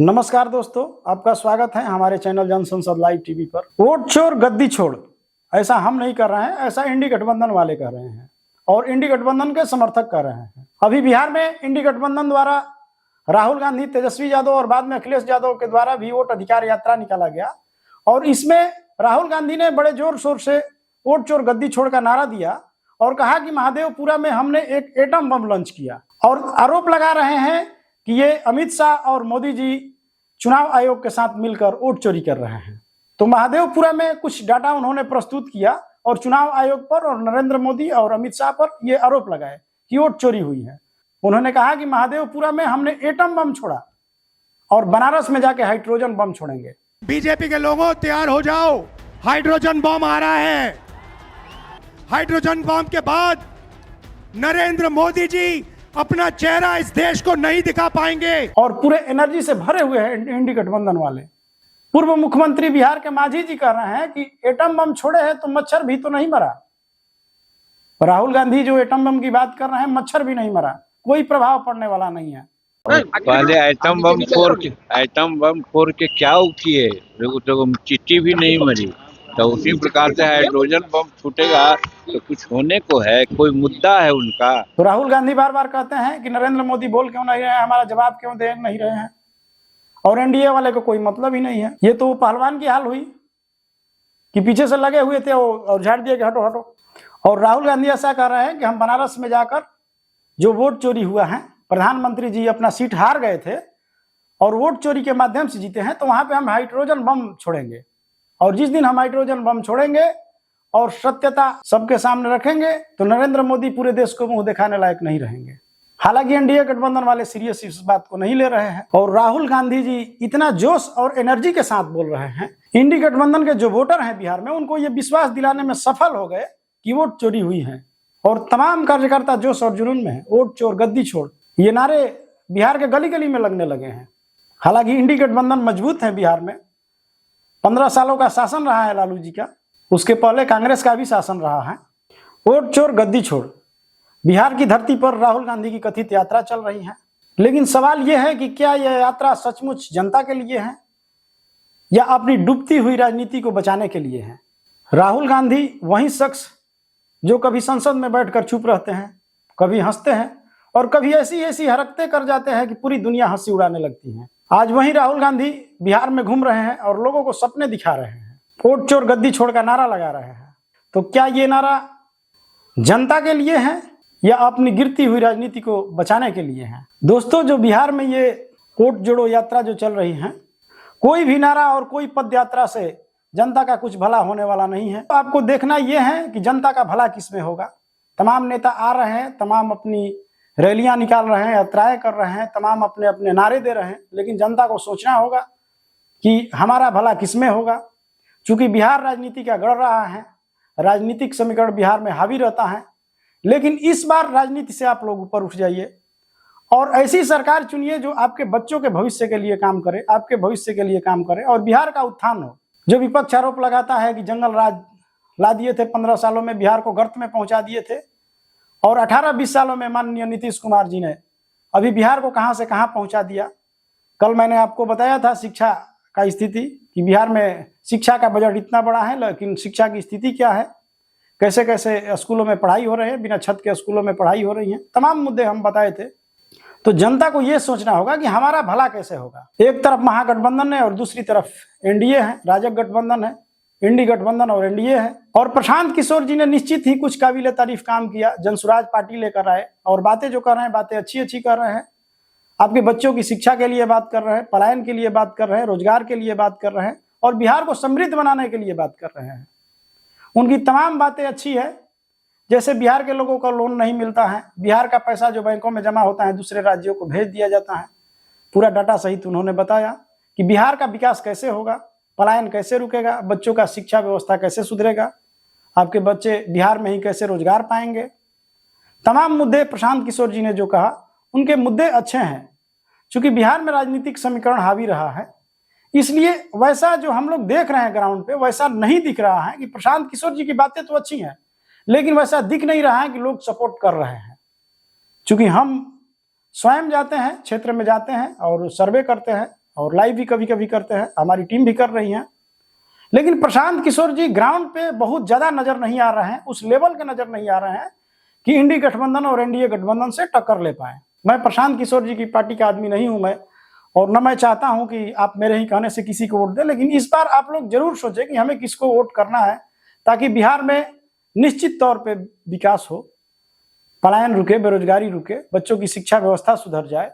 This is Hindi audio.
नमस्कार दोस्तों, आपका स्वागत है हमारे चैनल जन संसद लाइव टीवी पर। वोट छोड़ गद्दी छोड़, ऐसा हम नहीं कर रहे हैं, ऐसा इंडी गठबंधन वाले कर रहे हैं और इंडी गठबंधन के समर्थक कर रहे हैं। अभी बिहार में इंडी गठबंधन द्वारा राहुल गांधी, तेजस्वी यादव और बाद में अखिलेश यादव के द्वारा भी वोट अधिकार यात्रा निकाला गया और इसमें राहुल गांधी ने बड़े जोर शोर से वोट चोर गद्दी छोड़ का नारा दिया और कहा कि महादेवपुरा में हमने एक एटम बम लॉन्च किया और आरोप लगा रहे हैं कि ये अमित शाह और मोदी जी चुनाव आयोग के साथ मिलकर वोट चोरी कर रहे हैं। तो महादेवपुरा में कुछ डाटा उन्होंने प्रस्तुत किया और चुनाव आयोग पर और नरेंद्र मोदी और अमित शाह पर ये आरोप लगाए कि वोट चोरी हुई है। उन्होंने कहा कि महादेवपुरा में हमने एटम बम छोड़ा और बनारस में जाके हाइड्रोजन बम छोड़ेंगे। बीजेपी के लोगों तैयार हो जाओ, हाइड्रोजन बम आ रहा है। हाइड्रोजन बम के बाद नरेंद्र मोदी जी अपना चेहरा इस देश को नहीं दिखा पाएंगे। और पूरे एनर्जी से भरे हुए हैं इंडी गठबंधन वाले। पूर्व मुख्यमंत्री बिहार के मांझी जी कह रहे हैं कि एटम बम छोड़े हैं तो मच्छर भी तो नहीं मरा। राहुल गांधी जो एटम बम की बात कर रहे हैं, मच्छर भी नहीं मरा, कोई प्रभाव पड़ने वाला नहीं है। पहले एटम बम फोड़ के क्या किए, तो चिट्ठी भी नहीं मरी। तो उसी प्रकार से हाइड्रोजन बम छूटेगा तो कुछ होने को है, कोई मुद्दा है उनका। तो राहुल गांधी बार बार कहते हैं कि नरेंद्र मोदी बोल क्यों नहीं रहे हैं, हमारा जवाब क्यों दे नहीं रहे हैं, और एनडीए वाले को कोई मतलब ही नहीं है। ये तो पहलवान की हाल हुई कि पीछे से लगे हुए थे और झाड़ दिए कि हटो हटो। और राहुल गांधी ऐसा कह रहे हैं कि हम बनारस में जाकर जो वोट चोरी हुआ है, प्रधानमंत्री जी अपना सीट हार गए थे और वोट चोरी के माध्यम से जीते हैं, तो वहां पे हम हाइड्रोजन बम छोड़ेंगे और जिस दिन हम हाइड्रोजन बम छोड़ेंगे और सत्यता सबके सामने रखेंगे तो नरेंद्र मोदी पूरे देश को मुंह दिखाने लायक नहीं रहेंगे। हालांकि एनडीए गठबंधन वाले सीरियस इस बात को नहीं ले रहे हैं और राहुल गांधी जी इतना जोश और एनर्जी के साथ बोल रहे हैं। इंडी गठबंधन के जो वोटर हैं बिहार में, उनको ये विश्वास दिलाने में सफल हो गए कि वोट चोरी हुई है और तमाम कार्यकर्ता जोश और जुनून में है। वोट चोर गद्दी छोड़, ये नारे बिहार के गली गली में लगने लगे हैं। हालांकि इंडी गठबंधन मजबूत है बिहार में। 15 सालों का शासन रहा है लालू जी का, उसके पहले कांग्रेस का भी शासन रहा है। वोट चोर गद्दी छोड़, बिहार की धरती पर राहुल गांधी की कथित यात्रा चल रही है। लेकिन सवाल यह है कि क्या यह यात्रा सचमुच जनता के लिए है या अपनी डूबती हुई राजनीति को बचाने के लिए है। राहुल गांधी वही शख्स जो कभी संसद में बैठकर चुप रहते हैं, कभी हंसते हैं और कभी ऐसी ऐसी हरकतें कर जाते हैं कि पूरी दुनिया हंसी उड़ाने लगती है। आज वही राहुल गांधी बिहार में घूम रहे हैं और लोगों को सपने दिखा रहे हैं, वोट चोर गद्दी छोड़ का नारा लगा रहे हैं। तो क्या ये नारा जनता के लिए है या अपनी गिरती हुई राजनीति को बचाने के लिए है। दोस्तों, जो बिहार में ये वोट जोड़ो यात्रा जो चल रही है, कोई भी नारा और कोई पद यात्रा से जनता का कुछ भला होने वाला नहीं है। तो आपको देखना यह है कि जनता का भला किस में होगा। तमाम नेता आ रहे हैं, तमाम अपनी रैलियां निकाल रहे हैं, यात्राएं कर रहे हैं, तमाम अपने अपने नारे दे रहे हैं, लेकिन जनता को सोचना होगा कि हमारा भला किस में होगा। चूंकि बिहार राजनीति का गढ़ रहा है, राजनीतिक समीकरण बिहार में हावी रहता है, लेकिन इस बार राजनीति से आप लोग ऊपर उठ जाइए और ऐसी सरकार चुनिए जो आपके बच्चों के भविष्य के लिए काम करे, आपके भविष्य के लिए काम करे और बिहार का उत्थान हो। जो विपक्ष आरोप लगाता है कि जंगल राज ला दिए थे, 15 सालों में बिहार को गर्त में पहुंचा दिए थे और 18-20 सालों में माननीय नीतीश कुमार जी ने अभी बिहार को कहां से कहां पहुंचा दिया। कल मैंने आपको बताया था शिक्षा का स्थिति कि बिहार में शिक्षा का बजट इतना बड़ा है, लेकिन शिक्षा की स्थिति क्या है, कैसे कैसे स्कूलों में पढ़ाई हो रही है, बिना छत के स्कूलों में पढ़ाई हो रही है, तमाम मुद्दे हम बताए थे। तो जनता को यह सोचना होगा कि हमारा भला कैसे होगा। एक तरफ महागठबंधन है और दूसरी तरफ एनडीए है, राजग गठबंधन है, इंडी गठबंधन और एनडीए है। और प्रशांत किशोर जी ने निश्चित ही कुछ काबिले तारीफ काम किया, जनसुराज पार्टी लेकर आए और बातें जो कर रहे हैं, बातें अच्छी अच्छी कर रहे हैं। आपके बच्चों की शिक्षा के लिए बात कर रहे हैं, पलायन के लिए बात कर रहे हैं, रोजगार के लिए बात कर रहे हैं और बिहार को समृद्ध बनाने के लिए बात कर रहे हैं। उनकी तमाम बातें अच्छी है। जैसे बिहार के लोगों को लोन नहीं मिलता है, बिहार का पैसा जो बैंकों में जमा होता है दूसरे राज्यों को भेज दिया जाता है। पूरा डाटा सहित उन्होंने बताया कि बिहार का विकास कैसे होगा, पलायन कैसे रुकेगा, बच्चों का शिक्षा व्यवस्था कैसे सुधरेगा, आपके बच्चे बिहार में ही कैसे रोजगार पाएंगे। तमाम मुद्दे प्रशांत किशोर जी ने जो कहा, उनके मुद्दे अच्छे हैं। चूंकि बिहार में राजनीतिक समीकरण हावी रहा है, इसलिए वैसा जो हम लोग देख रहे हैं ग्राउंड पे, वैसा नहीं दिख रहा है कि प्रशांत किशोर जी की बातें तो अच्छी हैं, लेकिन वैसा दिख नहीं रहा है कि लोग सपोर्ट कर रहे हैं। चूंकि हम स्वयं जाते हैं, क्षेत्र में जाते हैं और सर्वे करते हैं और लाइव भी कभी कभी करते हैं, हमारी टीम भी कर रही है। लेकिन प्रशांत किशोर जी ग्राउंड पे बहुत ज्यादा नजर नहीं आ रहे हैं, उस लेवल के नजर नहीं आ रहे हैं कि इंडी गठबंधन और एनडीए गठबंधन से टक्कर ले पाए। मैं प्रशांत किशोर जी की पार्टी का आदमी नहीं हूं मैं, और न मैं चाहता हूं कि आप मेरे ही कहने से किसी को वोट दें, लेकिन इस बार आप लोग जरूर सोचें कि हमें किसको वोट करना है, ताकि बिहार में निश्चित तौर पे विकास हो, पलायन रुके, बेरोजगारी रुके, बच्चों की शिक्षा व्यवस्था सुधर जाए,